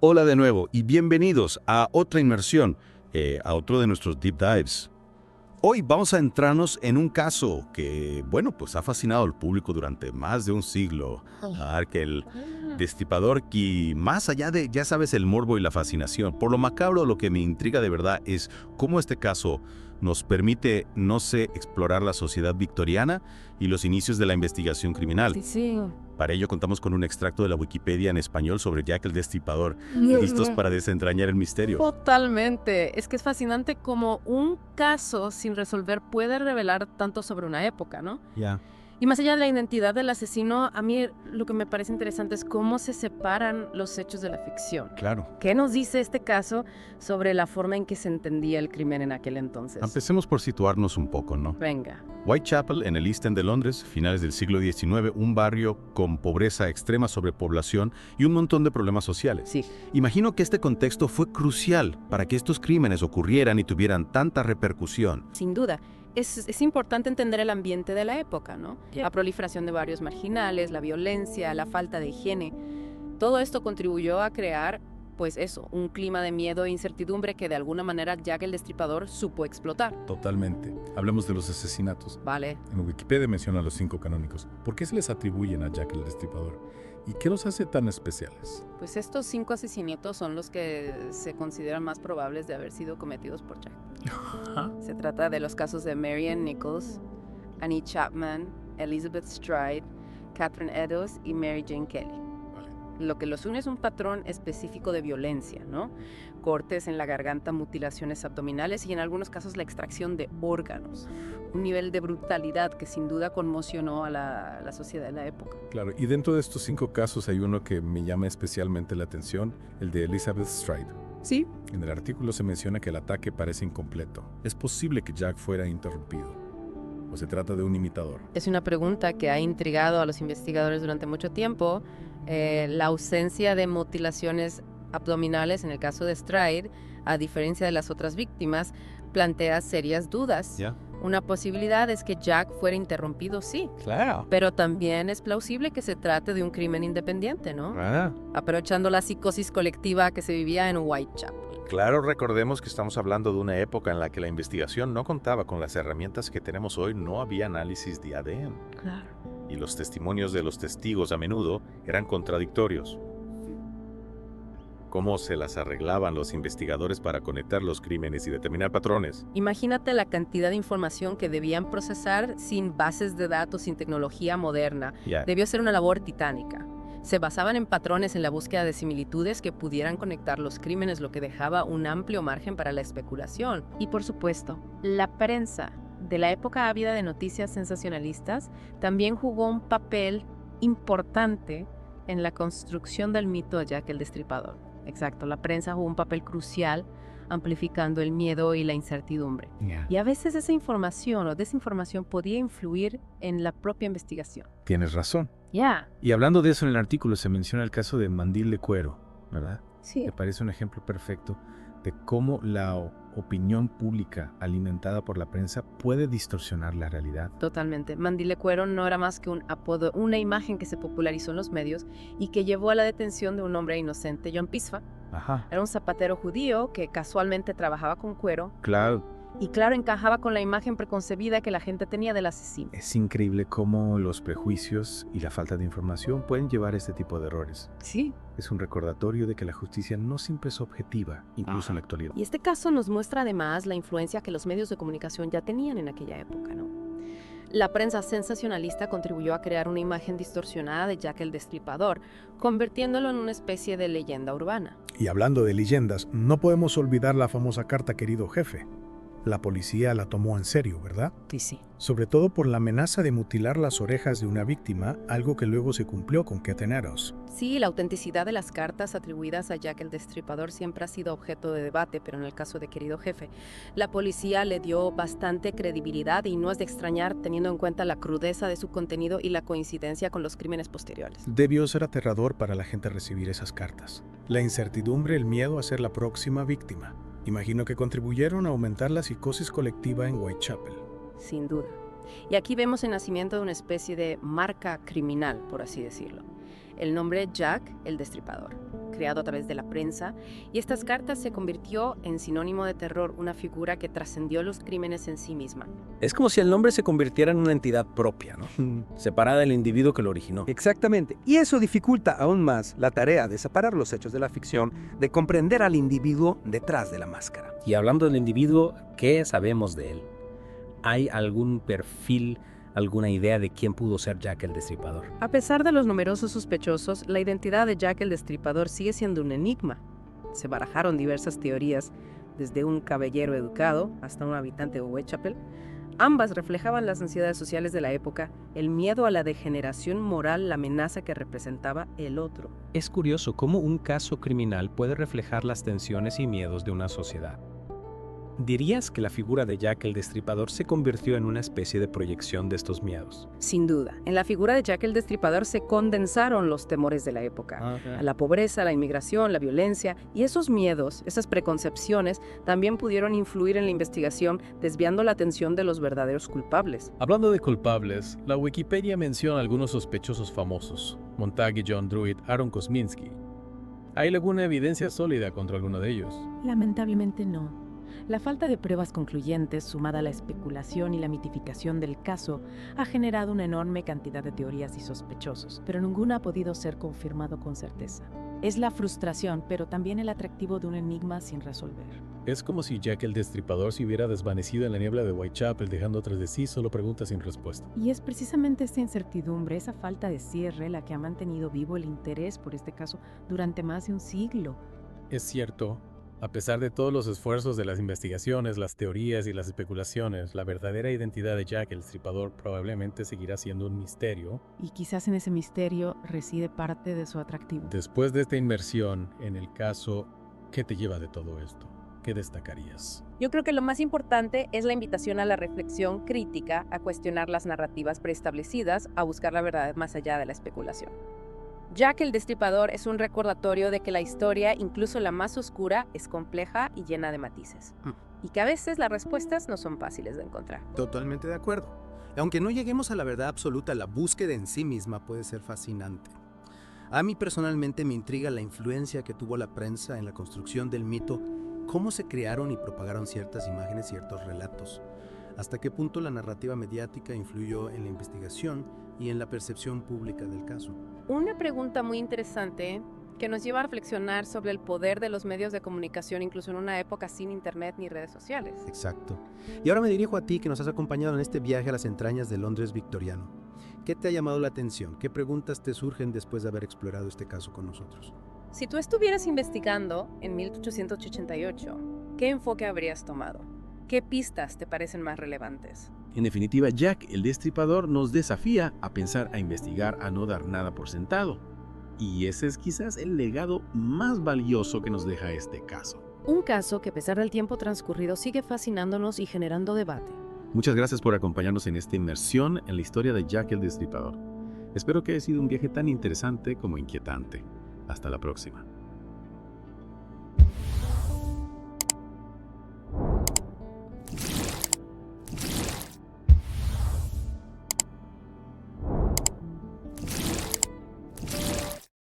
Hola de nuevo y bienvenidos a otra inmersión, a otro de nuestros Deep Dives. Hoy vamos a entrarnos en un caso que, bueno, pues ha fascinado al público durante más de un siglo. Que el Destripador, y más allá de, ya sabes, el morbo y la fascinación. Por lo macabro, lo que me intriga de verdad es cómo este caso nos permite, no sé, explorar la sociedad victoriana y los inicios de la investigación criminal. Sí. Para ello contamos con un extracto de la Wikipedia en español sobre Jack el Destripador, listos para desentrañar el misterio. Totalmente. Es que es fascinante cómo un caso sin resolver puede revelar tanto sobre una época, ¿no? Ya. Y más allá de la identidad del asesino, a mí lo que me parece interesante es cómo se separan los hechos de la ficción. Claro. ¿Qué nos dice este caso sobre la forma en que se entendía el crimen en aquel entonces? Empecemos por situarnos un poco, ¿no? Venga. Whitechapel, en el East End de Londres, finales del siglo XIX, un barrio con pobreza, extrema sobrepoblación y un montón de problemas sociales. Sí. Imagino que este contexto fue crucial para que estos crímenes ocurrieran y tuvieran tanta repercusión. Sin duda. Es importante entender el ambiente de la época, ¿no? La proliferación de barrios marginales, la violencia, la falta de higiene. Todo esto contribuyó a crear, pues eso, un clima de miedo e incertidumbre que de alguna manera Jack el Destripador supo explotar. Totalmente. Hablemos de los asesinatos. Vale. En Wikipedia menciona a los 5 canónicos. ¿Por qué se les atribuyen a Jack el Destripador? ¿Y qué los hace tan especiales? Pues estos 5 asesinatos son los que se consideran más probables de haber sido cometidos por Jack. Se trata de los casos de Marianne Nichols, Annie Chapman, Elizabeth Stride, Catherine Eddowes y Mary Jane Kelly. Lo que los une es un patrón específico de violencia, ¿no? Cortes en la garganta, mutilaciones abdominales y en algunos casos la extracción de órganos. Un nivel de brutalidad que sin duda conmocionó a la sociedad de la época. Claro, y dentro de estos 5 casos hay uno que me llama especialmente la atención, el de Elizabeth Stride. Sí. En el artículo se menciona que el ataque parece incompleto. ¿Es posible que Jack fuera interrumpido? ¿O se trata de un imitador? Es una pregunta que ha intrigado a los investigadores durante mucho tiempo. La ausencia de mutilaciones abdominales en el caso de Stride, a diferencia de las otras víctimas, plantea serias dudas. ¿Ya? Una posibilidad es que Jack fuera interrumpido, sí. Claro. Pero también es plausible que se trate de un crimen independiente, ¿no? Aprovechando la psicosis colectiva que se vivía en Whitechapel. Claro, recordemos que estamos hablando de una época en la que la investigación no contaba con las herramientas que tenemos hoy, no había análisis de ADN. Claro. Y los testimonios de los testigos a menudo eran contradictorios. ¿Cómo se las arreglaban los investigadores para conectar los crímenes y determinar patrones? Imagínate la cantidad de información que debían procesar sin bases de datos, sin tecnología moderna. Ya. Debió ser una labor titánica. Se basaban en patrones en la búsqueda de similitudes que pudieran conectar los crímenes, lo que dejaba un amplio margen para la especulación. Y por supuesto, la prensa de la época ávida de noticias sensacionalistas también jugó un papel importante en la construcción del mito de Jack el Destripador. Exacto, la prensa jugó un papel crucial amplificando el miedo y la incertidumbre. Y a veces esa información o desinformación podía influir en la propia investigación. Tienes razón. Y hablando de eso, en el artículo se menciona el caso de Mandil de Cuero, ¿verdad? Sí. Me parece un ejemplo perfecto de cómo la opinión pública alimentada por la prensa puede distorsionar la realidad. Totalmente. Mandil de Cuero no era más que un apodo, una imagen que se popularizó en los medios y que llevó a la detención de un hombre inocente, John Pisfa. Ajá. Era un zapatero judío que casualmente trabajaba con cuero. Claro. Y claro, encajaba con la imagen preconcebida que la gente tenía del asesino. Es increíble cómo los prejuicios y la falta de información pueden llevar a este tipo de errores. Sí. Es un recordatorio de que la justicia no siempre es objetiva, incluso en la actualidad. Y este caso nos muestra además la influencia que los medios de comunicación ya tenían en aquella época, ¿no? La prensa sensacionalista contribuyó a crear una imagen distorsionada de Jack el Destripador, convirtiéndolo en una especie de leyenda urbana. Y hablando de leyendas, no podemos olvidar la famosa carta Querido Jefe. La policía la tomó en serio, ¿verdad? Sí. Sobre todo por la amenaza de mutilar las orejas de una víctima, algo que luego se cumplió con Catherine Eddowes. Sí, la autenticidad de las cartas atribuidas a Jack el Destripador siempre ha sido objeto de debate, pero en el caso de Querido Jefe, la policía le dio bastante credibilidad y no es de extrañar teniendo en cuenta la crudeza de su contenido y la coincidencia con los crímenes posteriores. Debió ser aterrador para la gente recibir esas cartas. La incertidumbre, el miedo a ser la próxima víctima. Imagino que contribuyeron a aumentar la psicosis colectiva en Whitechapel. Sin duda. Y aquí vemos el nacimiento de una especie de marca criminal, por así decirlo. El nombre Jack el Destripador, creado a través de la prensa, y estas cartas se convirtió en sinónimo de terror, una figura que trascendió los crímenes en sí misma. Es como si el nombre se convirtiera en una entidad propia, ¿no? Separada del individuo que lo originó. Exactamente, y eso dificulta aún más la tarea de separar los hechos de la ficción, de comprender al individuo detrás de la máscara. Y hablando del individuo, ¿qué sabemos de él? ¿Hay algún perfil, alguna idea de quién pudo ser Jack el Destripador? A pesar de los numerosos sospechosos, la identidad de Jack el Destripador sigue siendo un enigma. Se barajaron diversas teorías, desde un caballero educado hasta un habitante de Whitechapel. Ambas reflejaban las ansiedades sociales de la época, el miedo a la degeneración moral, la amenaza que representaba el otro. Es curioso cómo un caso criminal puede reflejar las tensiones y miedos de una sociedad. ¿Dirías que la figura de Jack el Destripador se convirtió en una especie de proyección de estos miedos? Sin duda, en la figura de Jack el Destripador se condensaron los temores de la época. A la pobreza, la inmigración, la violencia, y esos miedos, esas preconcepciones, también pudieron influir en la investigación, desviando la atención de los verdaderos culpables. Hablando de culpables, la Wikipedia menciona algunos sospechosos famosos: Montague John Druitt, Aaron Kosminski. ¿Hay alguna evidencia sólida contra alguno de ellos? Lamentablemente no. La falta de pruebas concluyentes, sumada a la especulación y la mitificación del caso, ha generado una enorme cantidad de teorías y sospechosos, pero ninguna ha podido ser confirmado con certeza. Es la frustración, pero también el atractivo de un enigma sin resolver. Es como si Jack el Destripador se hubiera desvanecido en la niebla de Whitechapel, dejando tras de sí solo preguntas sin respuesta. Y es precisamente esta incertidumbre, esa falta de cierre, la que ha mantenido vivo el interés por este caso durante más de un siglo. Es cierto. A pesar de todos los esfuerzos de las investigaciones, las teorías y las especulaciones, la verdadera identidad de Jack el Destripador probablemente seguirá siendo un misterio. Y quizás en ese misterio reside parte de su atractivo. Después de esta inmersión en el caso, ¿qué te lleva de todo esto? ¿Qué destacarías? Yo creo que lo más importante es la invitación a la reflexión crítica, a cuestionar las narrativas preestablecidas, a buscar la verdad más allá de la especulación. Jack el Destripador es un recordatorio de que la historia, incluso la más oscura, es compleja y llena de matices. Y que a veces las respuestas no son fáciles de encontrar. Totalmente de acuerdo. Aunque no lleguemos a la verdad absoluta, la búsqueda en sí misma puede ser fascinante. A mí personalmente me intriga la influencia que tuvo la prensa en la construcción del mito, cómo se crearon y propagaron ciertas imágenes, ciertos relatos. Hasta qué punto la narrativa mediática influyó en la investigación y en la percepción pública del caso. Una pregunta muy interesante que nos lleva a reflexionar sobre el poder de los medios de comunicación, incluso en una época sin internet ni redes sociales. Exacto. Y ahora me dirijo a ti, que nos has acompañado en este viaje a las entrañas de Londres victoriano. ¿Qué te ha llamado la atención? ¿Qué preguntas te surgen después de haber explorado este caso con nosotros? Si tú estuvieras investigando en 1888, ¿qué enfoque habrías tomado? ¿Qué pistas te parecen más relevantes? En definitiva, Jack el Destripador nos desafía a pensar, a investigar, a no dar nada por sentado. Y ese es quizás el legado más valioso que nos deja este caso. Un caso que a pesar del tiempo transcurrido sigue fascinándonos y generando debate. Muchas gracias por acompañarnos en esta inmersión en la historia de Jack el Destripador. Espero que haya sido un viaje tan interesante como inquietante. Hasta la próxima.